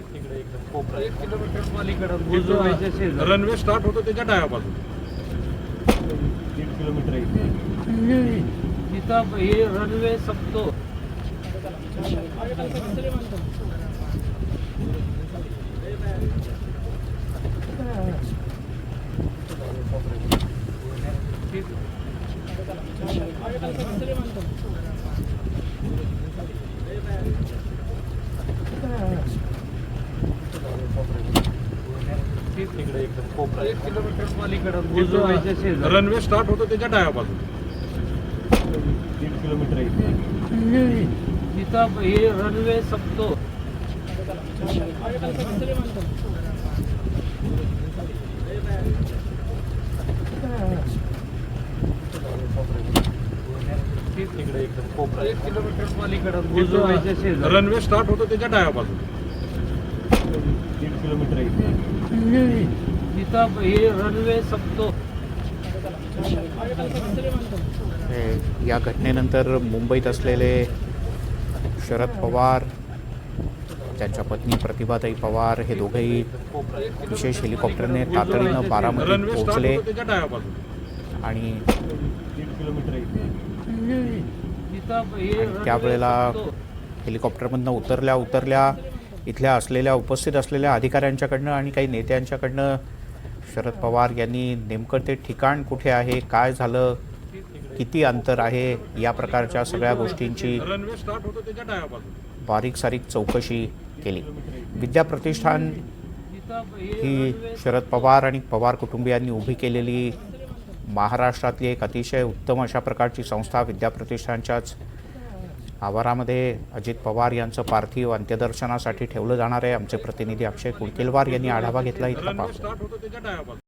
तिकडे एकदम कोपरा 1 किलोमीटर पलीकडे रनवे स्टार्ट होतो त्याच्या डाव्या बाजूला 1.5 किलोमीटर आहे तिथं हे रनवे संपतो. तिकडे एकदम कोपरा 1 किलोमीटर पलीकडे रनवे स्टार्ट होतो त्याच्या डाव्या बाजूला 1.5 किलोमीटर आहे तिथं हे रनवे संपतो. तिकडे एकदम कोपरा 1 किलोमीटर पलीकडे रनवे स्टार्ट होतो त्याच्या डाव्या बाजूला 1.5 किलोमीटर आहे तिथं हे रनवे संपतो. या घटनेनंतर मुंबईत असलेले शरद पवार, त्यांच्या पत्नी प्रतिभाताई पवार हे दोघेही विशेष हेलिकॉप्टरने तातडीनं बारामतीत रनवे स्टार्ट पोहोचले होतो त्याच्या डाव्या बाजूला आणि 1.5 किलोमीटर आहे त्यावेळेला हेलिकॉप्टरमधनं उतरल्या इथल्या असलेल्या उपस्थित असलेल्या अधिकाऱ्यांच्याकडनं आणि काही नेत्यांच्याकडनं शरद पवार यांनी नेमकं ते ठिकाण कुठे आहे, काय झालं, किती अंतर आहे, या प्रकारच्या सगळ्या गोष्टींची रनवे स्टार्ट होतो त्याच्या डाव्या बाजूला बारीक सारीक चौकशी केली. विद्या प्रतिष्ठान ही शरद पवार आणि पवार कुटुंबियांनी उभी केलेली महाराष्ट्रातली एक अतिशय उत्तम अशा प्रकारची संस्था. विद्या प्रतिष्ठानच्याच आवारामध्ये अजित पवार यांचं पार्थिव अंत्यदर्शनासाठी ठेवलं जाणार आहे. आमचे प्रतिनिधी अक्षय कुडकेलवार यांनी आढावा घेतला. इथला रनवे स्टार्ट होतो त्याच्या डाव्या बाजूला